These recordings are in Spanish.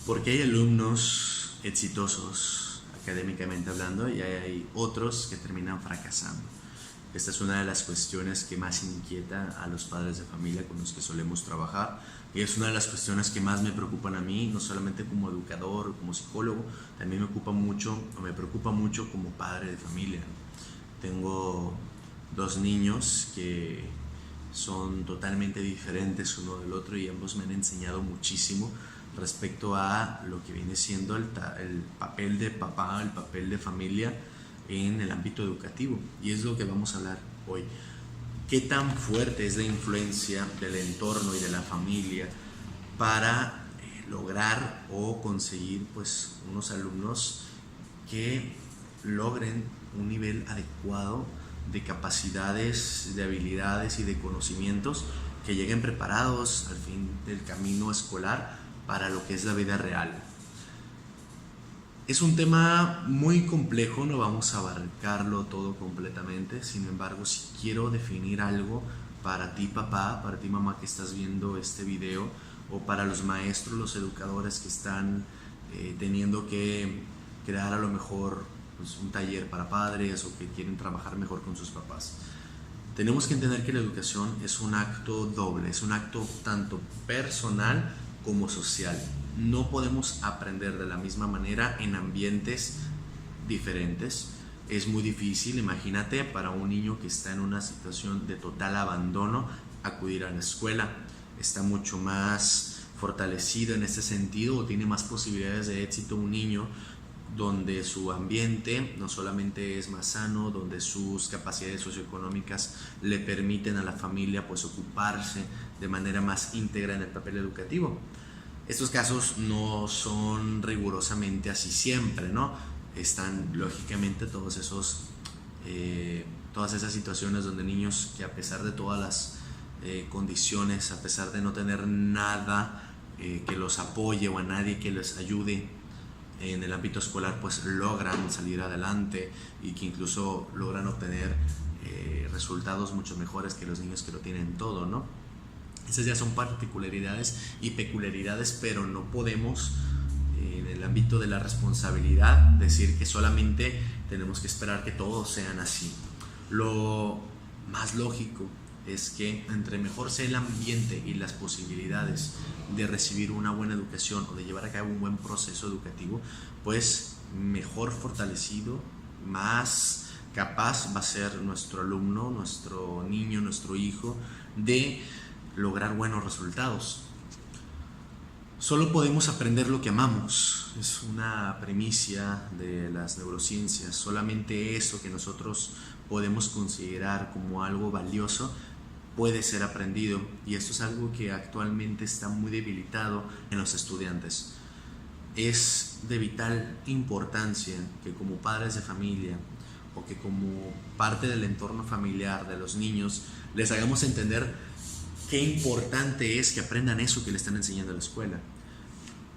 Porque hay alumnos exitosos académicamente hablando y hay otros que terminan fracasando. Esta es una de las cuestiones que más inquieta a los padres de familia con los que solemos trabajar, y es una de las cuestiones que más me preocupan a mí, no solamente como educador o como psicólogo, también me preocupa mucho como padre de familia. Tengo dos niños que son totalmente diferentes uno del otro y ambos me han enseñado muchísimo respecto a lo que viene siendo el papel de papá, el papel de familia en el ámbito educativo, y es lo que vamos a hablar hoy. ¿Qué tan fuerte es la influencia del entorno y de la familia para lograr o conseguir pues unos alumnos que logren un nivel adecuado de capacidades, de habilidades y de conocimientos, que lleguen preparados al fin del camino escolar para lo que es la vida real? Es un tema muy complejo, no vamos a abarcarlo todo completamente. Sin embargo, si quiero definir algo para ti papá, para ti mamá que estás viendo este video, o para los maestros, los educadores que están teniendo que crear a lo mejor pues, un taller para padres o que quieren trabajar mejor con sus papás. Tenemos que entender que la educación es un acto doble, es un acto tanto personal como social. No podemos aprender de la misma manera en ambientes diferentes. Es muy difícil, imagínate, para un niño que está en una situación de total abandono, acudir a la escuela. Está mucho más fortalecido en ese sentido, o tiene más posibilidades de éxito un niño donde su ambiente no solamente es más sano, donde sus capacidades socioeconómicas le permiten a la familia pues ocuparse de manera más íntegra en el papel educativo. Estos casos no son rigurosamente así siempre, ¿no? Están lógicamente todas esas situaciones donde niños que, a pesar de todas las condiciones, a pesar de no tener nada que los apoye o a nadie que les ayude en el ámbito escolar, pues logran salir adelante y que incluso logran obtener resultados mucho mejores que los niños que lo tienen todo, ¿no? Esas ya son particularidades y peculiaridades, pero no podemos en el ámbito de la responsabilidad decir que solamente tenemos que esperar que todos sean así. Lo más lógico es que entre mejor sea el ambiente y las posibilidades de recibir una buena educación o de llevar a cabo un buen proceso educativo, pues mejor fortalecido, más capaz va a ser nuestro alumno, nuestro niño, nuestro hijo de lograr buenos resultados. Solo podemos aprender lo que amamos, es una premisa de las neurociencias. Solamente eso que nosotros podemos considerar como algo valioso puede ser aprendido, y esto es algo que actualmente está muy debilitado en los estudiantes. Es de vital importancia que como padres de familia o que como parte del entorno familiar de los niños les hagamos entender qué importante es que aprendan eso que le están enseñando en la escuela.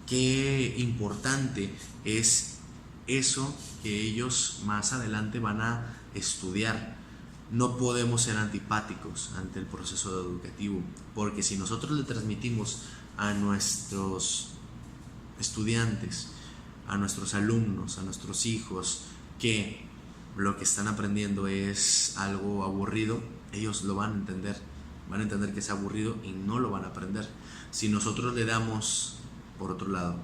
Qué importante es eso que ellos más adelante van a estudiar. No podemos ser antipáticos ante el proceso educativo, porque si nosotros le transmitimos a nuestros estudiantes, a nuestros alumnos, a nuestros hijos, que lo que están aprendiendo es algo aburrido, ellos lo van a entender. Van a entender que es aburrido y no lo van a aprender. Si nosotros le damos, por otro lado,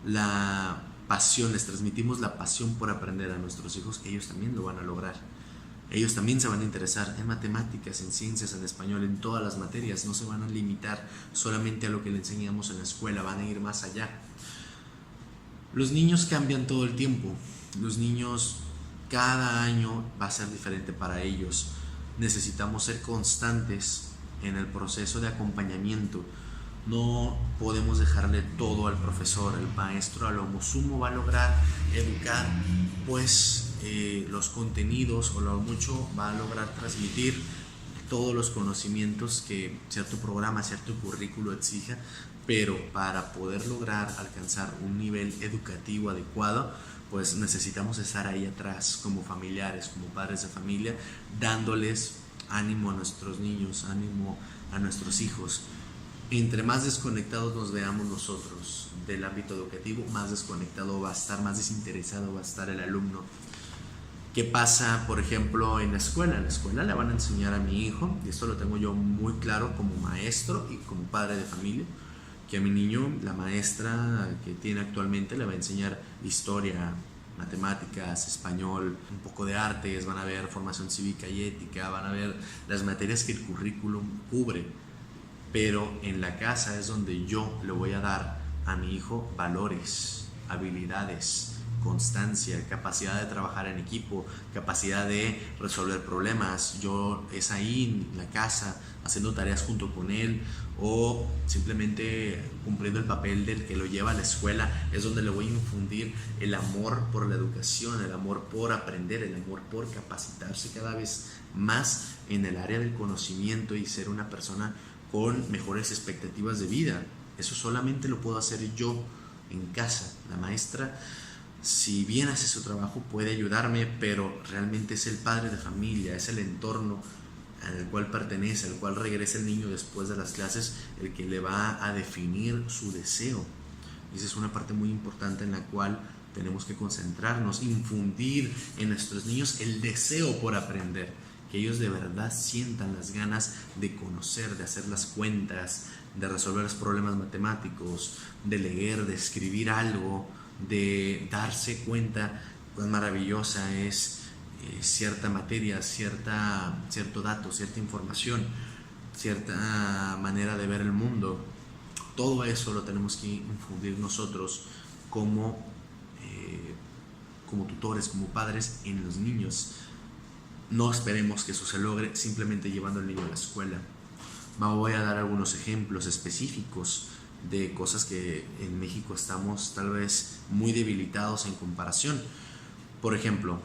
la pasión, les transmitimos la pasión por aprender a nuestros hijos, ellos también lo van a lograr. Ellos también se van a interesar en matemáticas, en ciencias, en español, en todas las materias. No se van a limitar solamente a lo que le enseñamos en la escuela, van a ir más allá. Los niños cambian todo el tiempo. Los niños, cada año va a ser diferente para ellos. Necesitamos ser constantes en el proceso de acompañamiento. No podemos dejarle todo al profesor. El maestro a lo sumo va a lograr educar pues los contenidos, o lo mucho va a lograr transmitir todos los conocimientos que cierto programa, cierto currículo exija, pero para poder lograr alcanzar un nivel educativo adecuado, pues necesitamos estar ahí atrás como familiares, como padres de familia, dándoles ánimo a nuestros niños, ánimo a nuestros hijos. Entre más desconectados nos veamos nosotros del ámbito educativo, más desconectado va a estar, más desinteresado va a estar el alumno. ¿Qué pasa, por ejemplo, en la escuela? En la escuela le van a enseñar a mi hijo, y esto lo tengo yo muy claro como maestro y como padre de familia, que a mi niño, la maestra que tiene actualmente, le va a enseñar historia, matemáticas, español, un poco de artes, van a ver formación cívica y ética, van a ver las materias que el currículum cubre, pero en la casa es donde yo le voy a dar a mi hijo valores, habilidades, constancia, capacidad de trabajar en equipo, capacidad de resolver problemas. Yo es ahí en la casa haciendo tareas junto con él, o simplemente cumpliendo el papel del que lo lleva a la escuela, es donde le voy a infundir el amor por la educación, el amor por aprender, el amor por capacitarse cada vez más en el área del conocimiento y ser una persona con mejores expectativas de vida. Eso solamente lo puedo hacer yo en casa. La maestra, si bien hace su trabajo, puede ayudarme, pero realmente es el padre de familia, es el entorno al cual pertenece, al cual regresa el niño después de las clases, el que le va a definir su deseo. Y esa es una parte muy importante en la cual tenemos que concentrarnos, infundir en nuestros niños el deseo por aprender, que ellos de verdad sientan las ganas de conocer, de hacer las cuentas, de resolver los problemas matemáticos, de leer, de escribir algo, de darse cuenta cuán maravillosa es cierta materia, cierto dato, cierta información, cierta manera de ver el mundo. Todo eso lo tenemos que infundir nosotros como tutores, como padres en los niños. No esperemos que eso se logre simplemente llevando al niño a la escuela. Voy a dar algunos ejemplos específicos de cosas que en México estamos tal vez muy debilitados en comparación. Por ejemplo,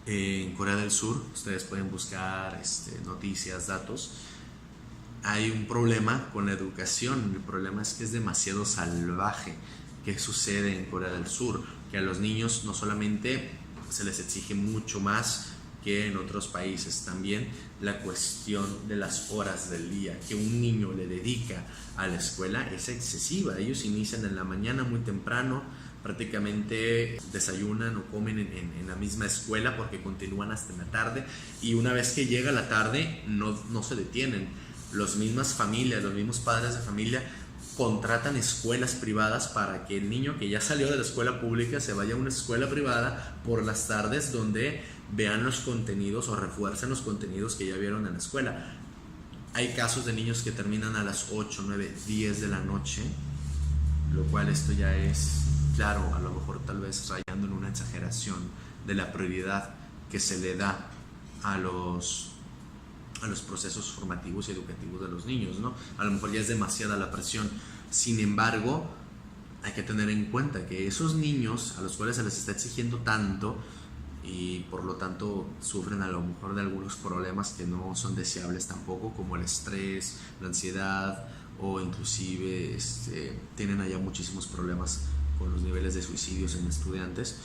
en Corea del Sur, ustedes pueden buscar noticias, datos. Hay un problema con la educación. El problema es que es demasiado salvaje. ¿Qué sucede en Corea del Sur? Que a los niños no solamente se les exige mucho más que en otros países, también la cuestión de las horas del día que un niño le dedica a la escuela es excesiva. Ellos inician en la mañana muy temprano, prácticamente desayunan o comen en la misma escuela porque continúan hasta la tarde, y una vez que llega la tarde no se detienen. Las mismas familias, los mismos padres de familia contratan escuelas privadas para que el niño que ya salió de la escuela pública se vaya a una escuela privada por las tardes, donde vean los contenidos o refuercen los contenidos que ya vieron en la escuela. Hay casos de niños que terminan a las 8, 9, 10 de la noche, lo cual esto ya es, claro, a lo mejor tal vez rayando en una exageración de la prioridad que se le da a los procesos formativos y educativos de los niños, ¿no? A lo mejor ya es demasiada la presión. Sin embargo, hay que tener en cuenta que esos niños a los cuales se les está exigiendo tanto, y por lo tanto sufren a lo mejor de algunos problemas que no son deseables tampoco, como el estrés, la ansiedad, o inclusive tienen allá muchísimos problemas con los niveles de suicidios en estudiantes.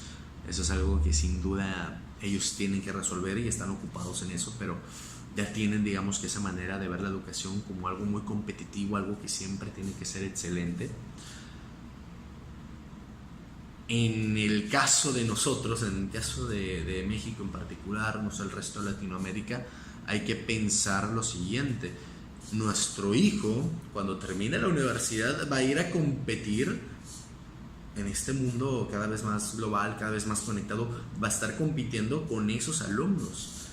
Eso es algo que sin duda ellos tienen que resolver y están ocupados en eso, pero ya tienen, digamos, que esa manera de ver la educación como algo muy competitivo, algo que siempre tiene que ser excelente. En el caso de nosotros, en el caso de México en particular, no sé, el resto de Latinoamérica, hay que pensar lo siguiente: nuestro hijo, cuando termine la universidad, va a ir a competir en este mundo cada vez más global, cada vez más conectado. Va a estar compitiendo con esos alumnos,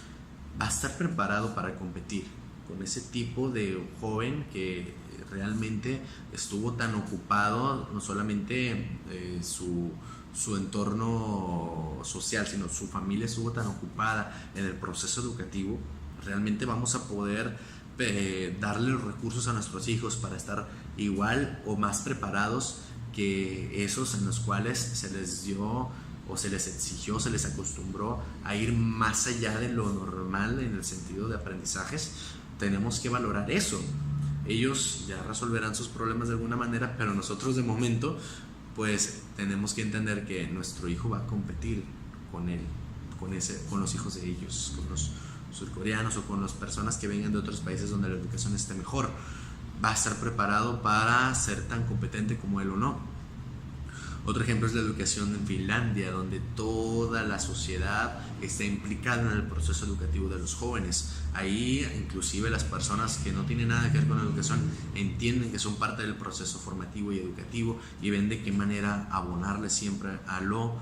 va a estar preparado para competir con ese tipo de joven que realmente estuvo tan ocupado, no solamente su entorno social, sino su familia estuvo tan ocupada en el proceso educativo. Realmente vamos a poder darle los recursos a nuestros hijos para estar igual o más preparados que esos en los cuales se les dio o se les exigió, se les acostumbró a ir más allá de lo normal en el sentido de aprendizajes. Tenemos que valorar eso. Ellos ya resolverán sus problemas de alguna manera, pero nosotros de momento pues tenemos que entender que nuestro hijo va a competir con él, con los hijos de ellos, con los surcoreanos o con las personas que vengan de otros países donde la educación esté mejor. va a estar preparado para ser tan competente como él o no. Otro ejemplo es la educación en Finlandia, donde toda la sociedad está implicada en el proceso educativo de los jóvenes. Ahí inclusive las personas que no tienen nada que ver con la educación entienden que son parte del proceso formativo y educativo y ven de qué manera abonarle siempre a lo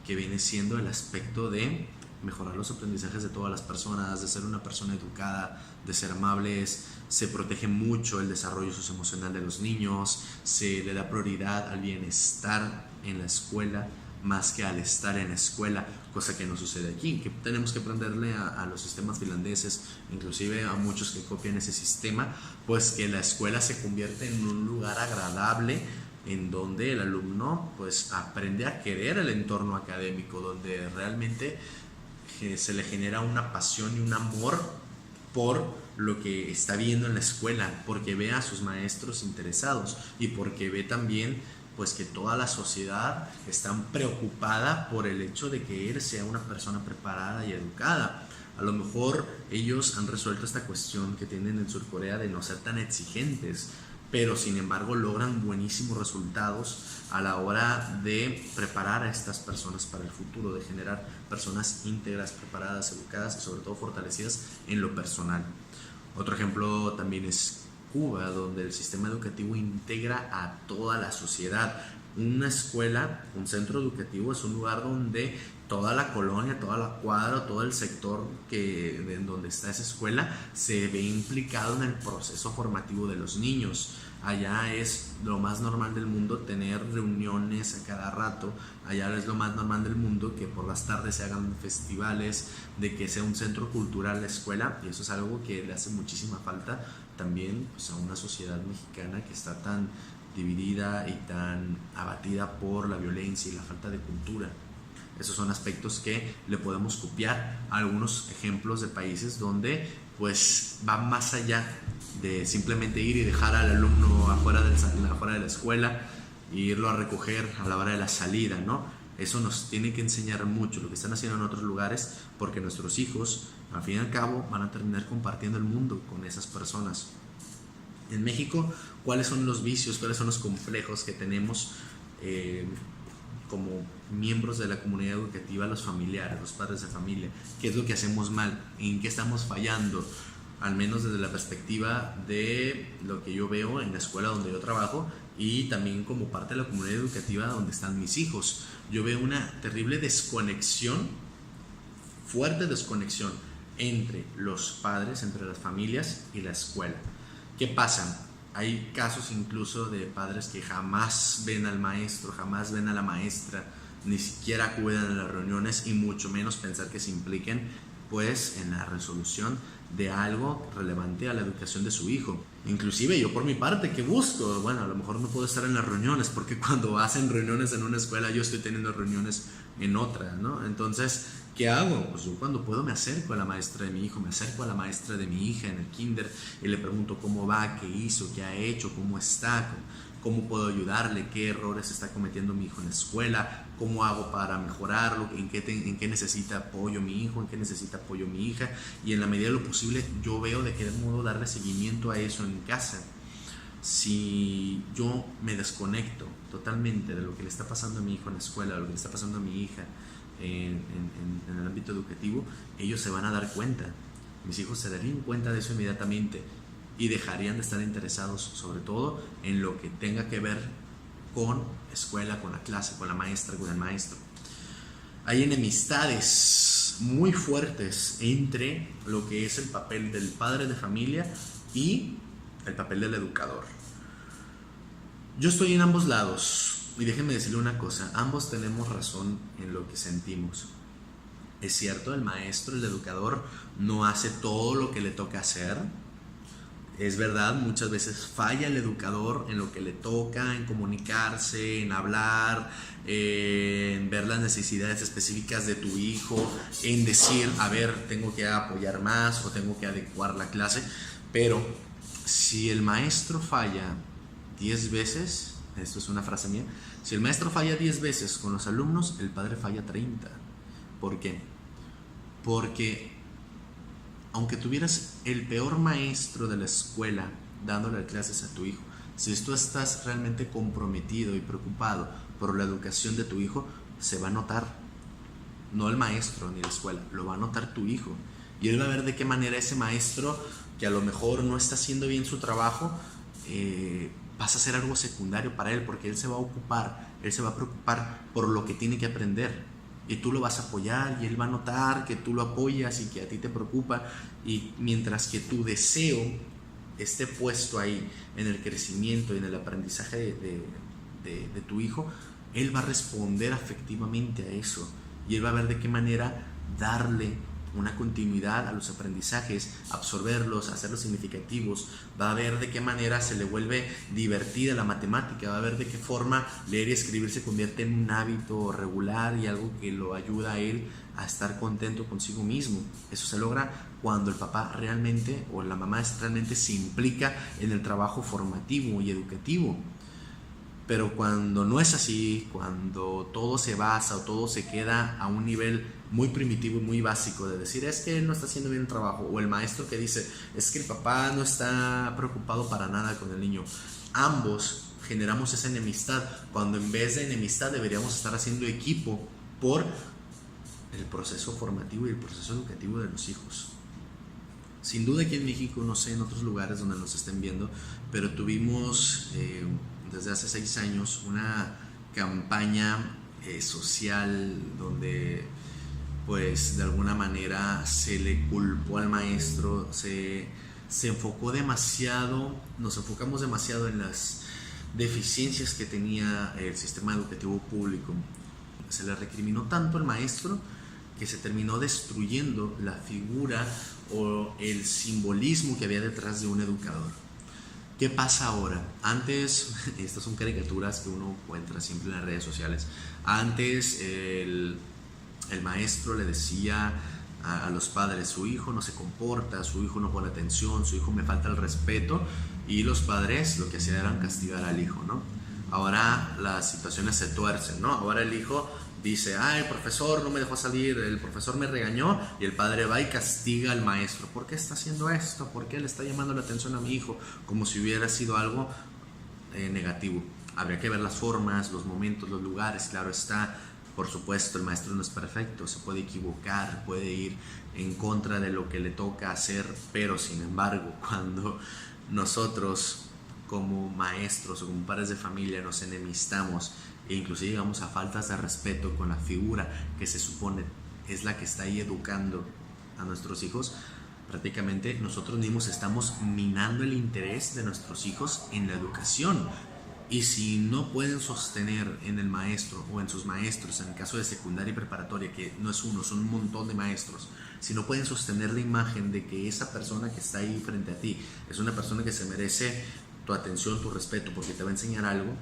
que viene siendo el aspecto de mejorar los aprendizajes de todas las personas, de ser una persona educada, de ser amables. Se protege mucho el desarrollo socioemocional de los niños, se le da prioridad al bienestar en la escuela más que al estar en la escuela, cosa que no sucede aquí, que tenemos que aprenderle a los sistemas finlandeses, inclusive a muchos que copian ese sistema, pues que la escuela se convierte en un lugar agradable en donde el alumno pues aprende a querer el entorno académico, donde realmente se le genera una pasión y un amor por lo que está viendo en la escuela, porque ve a sus maestros interesados y porque ve también pues que toda la sociedad está preocupada por el hecho de que él sea una persona preparada y educada. A lo mejor ellos han resuelto esta cuestión que tienen en Surcorea de no ser tan exigentes, pero sin embargo logran buenísimos resultados a la hora de preparar a estas personas para el futuro, de generar personas íntegras, preparadas, educadas y sobre todo fortalecidas en lo personal. Otro ejemplo también es Cuba, donde el sistema educativo integra a toda la sociedad. Una escuela, un centro educativo es un lugar donde toda la colonia, toda la cuadra, todo el sector en donde está esa escuela se ve implicado en el proceso formativo de los niños. Allá es lo más normal del mundo tener reuniones a cada rato. Allá es lo más normal del mundo que por las tardes se hagan festivales, de que sea un centro cultural la escuela, y eso es algo que le hace muchísima falta también pues, a una sociedad mexicana que está tan dividida y tan abatida por la violencia y la falta de cultura. Esos son aspectos que le podemos copiar a algunos ejemplos de países donde pues va más allá de simplemente ir y dejar al alumno afuera de la escuela e irlo a recoger a la hora de la salida, ¿no? Eso nos tiene que enseñar mucho lo que están haciendo en otros lugares, porque nuestros hijos, al fin y al cabo, van a terminar compartiendo el mundo con esas personas. En México, ¿cuáles son los vicios, cuáles son los complejos que tenemos como miembros de la comunidad educativa, los familiares, los padres de familia? ¿Qué es lo que hacemos mal? ¿En qué estamos fallando? Al menos desde la perspectiva de lo que yo veo en la escuela donde yo trabajo y también como parte de la comunidad educativa donde están mis hijos. Yo veo una terrible desconexión, fuerte desconexión entre los padres, entre las familias y la escuela. ¿Qué pasa? Hay casos incluso de padres que jamás ven al maestro, jamás ven a la maestra, ni siquiera acuden a las reuniones y mucho menos pensar que se impliquen pues en la resolución de algo relevante a la educación de su hijo. Inclusive yo por mi parte, ¿qué busco? Bueno, a lo mejor no puedo estar en las reuniones porque cuando hacen reuniones en una escuela yo estoy teniendo reuniones en otra, ¿no? Entonces, ¿qué hago? Pues yo cuando puedo me acerco a la maestra de mi hijo, me acerco a la maestra de mi hija en el kinder y le pregunto cómo va, qué hizo, qué ha hecho, cómo está, cómo puedo ayudarle, qué errores está cometiendo mi hijo en la escuela, cómo hago para mejorarlo, en qué necesita apoyo mi hijo, en qué necesita apoyo mi hija, y en la medida de lo posible yo veo de qué modo darle seguimiento a eso en casa. Si yo me desconecto totalmente de lo que le está pasando a mi hijo en la escuela, de lo que le está pasando a mi hija en el ámbito educativo, ellos se van a dar cuenta, mis hijos se darían cuenta de eso inmediatamente y dejarían de estar interesados sobre todo en lo que tenga que ver con escuela, con la clase, con la maestra, con el maestro. Hay enemistades muy fuertes entre lo que es el papel del padre de familia y el papel del educador. Yo estoy en ambos lados y déjenme decirle una cosa, ambos tenemos razón en lo que sentimos. Es cierto, el maestro, el educador no hace todo lo que le toca hacer. Es verdad, muchas veces falla el educador en lo que le toca, en comunicarse, en hablar, en ver las necesidades específicas de tu hijo, en decir, a ver, tengo que apoyar más o tengo que adecuar la clase. Pero si el maestro falla 10 veces, esto es una frase mía, si el maestro falla 10 veces con los alumnos, el padre falla 30. ¿Por qué? Porque aunque tuvieras el peor maestro de la escuela dándole clases a tu hijo. Si tú estás realmente comprometido y preocupado por la educación de tu hijo, se va a notar, no el maestro ni la escuela, lo va a notar tu hijo. Y él va a ver de qué manera ese maestro, que a lo mejor no está haciendo bien su trabajo, pasa a ser algo secundario para él, porque él se va a ocupar, él se va a preocupar por lo que tiene que aprender. Y tú lo vas a apoyar y él va a notar que tú lo apoyas y que a ti te preocupa. Y mientras que tu deseo esté puesto ahí en el crecimiento y en el aprendizaje de tu hijo, él va a responder afectivamente a eso. Y él va a ver de qué manera darle una continuidad a los aprendizajes, absorberlos, hacerlos significativos. Va a ver de qué manera se le vuelve divertida la matemática, va a ver de qué forma leer y escribir se convierte en un hábito regular y algo que lo ayuda a él a estar contento consigo mismo. Eso se logra cuando el papá realmente o la mamá realmente se implica en el trabajo formativo y educativo. Pero cuando no es así, cuando todo se basa o todo se queda a un nivel muy primitivo y muy básico de decir es que él no está haciendo bien el trabajo, o el maestro que dice es que el papá no está preocupado para nada con el niño, ambos generamos esa enemistad, cuando en vez de enemistad deberíamos estar haciendo equipo por el proceso formativo y el proceso educativo de los hijos. Sin duda aquí en México, no sé en otros lugares donde nos estén viendo, pero tuvimos desde hace 6 años una campaña social donde pues de alguna manera se le culpó al maestro, se enfocó demasiado, nos enfocamos demasiado en las deficiencias que tenía el sistema educativo público. Se le recriminó tanto al maestro que se terminó destruyendo la figura o el simbolismo que había detrás de un educador. ¿Qué pasa ahora? Antes, estas son caricaturas que uno encuentra siempre en las redes sociales. Antes el maestro le decía a los padres, su hijo no se comporta, su hijo no pone atención, su hijo me falta el respeto, y los padres lo que hacían era castigar al hijo, ¿no? Ahora las situaciones se tuercen, ¿no? Ahora el hijo dice, el profesor no me dejó salir, el profesor me regañó, y el padre va y castiga al maestro. ¿Por qué está haciendo esto? ¿Por qué le está llamando la atención a mi hijo? Como si hubiera sido algo negativo. Habría que ver las formas, los momentos, los lugares, claro está. Por supuesto, el maestro no es perfecto, se puede equivocar, puede ir en contra de lo que le toca hacer, pero sin embargo, cuando nosotros como maestros o como padres de familia nos enemistamos e inclusive llegamos a faltas de respeto con la figura que se supone es la que está ahí educando a nuestros hijos, prácticamente nosotros mismos estamos minando el interés de nuestros hijos en la educación. Y si no pueden sostener en el maestro o en sus maestros, en el caso de secundaria y preparatoria, que no es uno, son un montón de maestros, si no pueden sostener la imagen de que esa persona que está ahí frente a ti es una persona que se merece tu atención, tu respeto, porque te va a enseñar algo,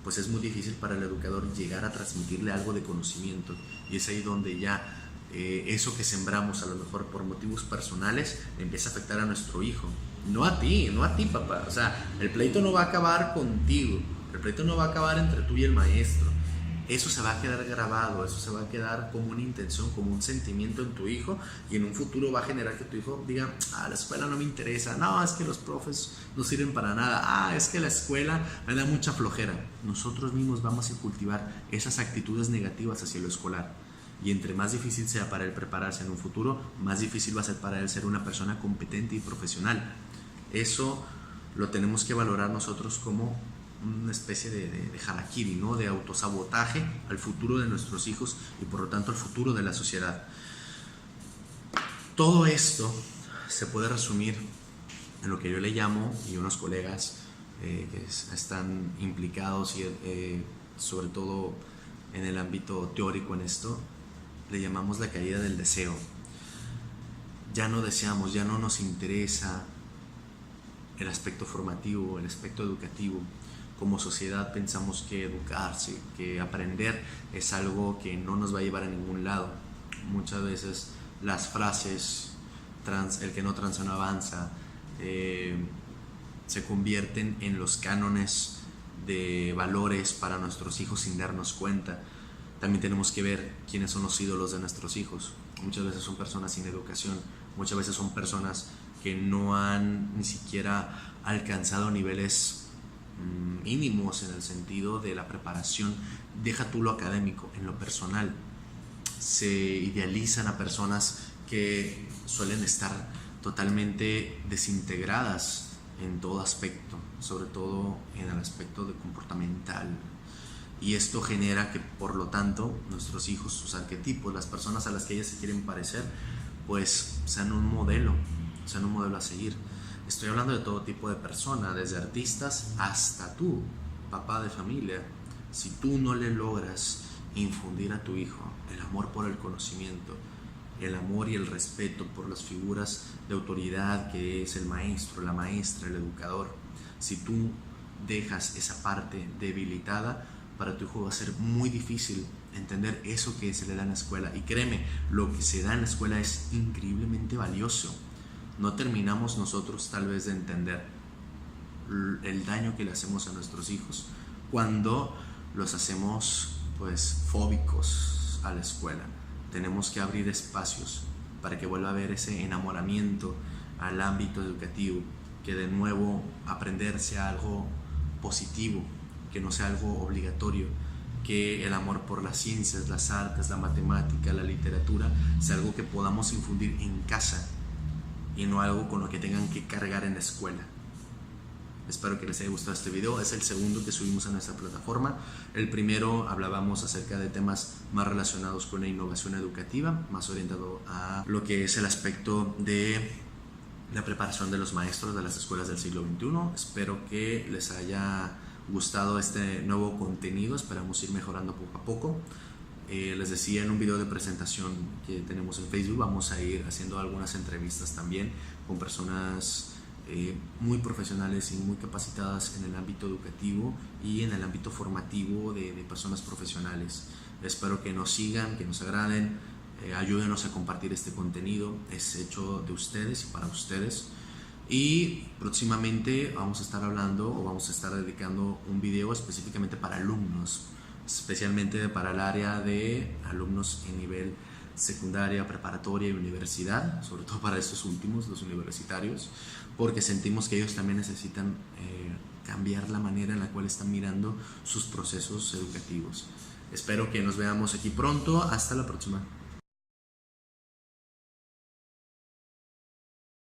pues es muy difícil para el educador llegar a transmitirle algo de conocimiento. Y es ahí donde ya eso que sembramos, a lo mejor por motivos personales, empieza a afectar a nuestro hijo. No a ti papá. O sea, el pleito no va a acabar contigo, el pleito no va a acabar entre tú y el maestro. Eso se va a quedar grabado, eso se va a quedar como una intención, como un sentimiento en tu hijo, y en un futuro va a generar que tu hijo diga, la escuela no me interesa, no, es que los profes no sirven para nada, es que la escuela me da mucha flojera. Nosotros mismos vamos a cultivar esas actitudes negativas hacia lo escolar. Y entre más difícil sea para él prepararse en un futuro, más difícil va a ser para él ser una persona competente y profesional. Eso lo tenemos que valorar nosotros como una especie de harakiri, ¿no? De autosabotaje al futuro de nuestros hijos y por lo tanto al futuro de la sociedad. Todo esto se puede resumir en lo que yo le llamo, y unos colegas que están implicados y sobre todo en el ámbito teórico en esto, le llamamos la caída del deseo. Ya no deseamos, ya no nos interesa el aspecto formativo, el aspecto educativo. Como sociedad pensamos que educarse, que aprender es algo que no nos va a llevar a ningún lado. Muchas veces las frases, el que no tranza no avanza, se convierten en los cánones de valores para nuestros hijos sin darnos cuenta. También tenemos que ver quiénes son los ídolos de nuestros hijos. Muchas veces son personas sin educación, muchas veces son personas que no han ni siquiera alcanzado niveles mínimos en el sentido de la preparación. Deja tú lo académico, en lo personal. Se idealizan a personas que suelen estar totalmente desintegradas en todo aspecto, sobre todo en el aspecto de comportamental. Y esto genera que, por lo tanto, nuestros hijos, sus arquetipos, las personas a las que ellas se quieren parecer, pues sean un modelo a seguir. Estoy hablando de todo tipo de personas, desde artistas hasta tú, papá de familia. Si tú no le logras infundir a tu hijo el amor por el conocimiento, el amor y el respeto por las figuras de autoridad que es el maestro, la maestra, el educador, si tú dejas esa parte debilitada, para tu hijo va a ser muy difícil entender eso que se le da en la escuela. Y créeme, lo que se da en la escuela es increíblemente valioso. No terminamos nosotros tal vez de entender el daño que le hacemos a nuestros hijos cuando los hacemos pues fóbicos a la escuela. Tenemos que abrir espacios para que vuelva a haber ese enamoramiento al ámbito educativo, que de nuevo aprender sea algo positivo, que no sea algo obligatorio, que el amor por las ciencias, las artes, la matemática, la literatura sea algo que podamos infundir en casa y no algo con lo que tengan que cargar en la escuela. Espero que les haya gustado este video. Es el segundo que subimos a nuestra plataforma. El primero hablábamos acerca de temas más relacionados con la innovación educativa, más orientado a lo que es el aspecto de la preparación de los maestros de las escuelas del siglo XXI. Espero que les haya gustado este nuevo contenido. Esperamos ir mejorando poco a poco. Les decía, en un video de presentación que tenemos en Facebook vamos a ir haciendo algunas entrevistas también con personas muy profesionales y muy capacitadas en el ámbito educativo y en el ámbito formativo de personas profesionales. Espero que nos sigan, que nos agraden, ayúdenos a compartir este contenido. Es hecho de ustedes y para ustedes. Y próximamente vamos a estar hablando o vamos a estar dedicando un video específicamente para alumnos, especialmente para el área de alumnos en nivel secundaria, preparatoria y universidad, sobre todo para estos últimos, los universitarios, porque sentimos que ellos también necesitan cambiar la manera en la cual están mirando sus procesos educativos. Espero que nos veamos aquí pronto. Hasta la próxima.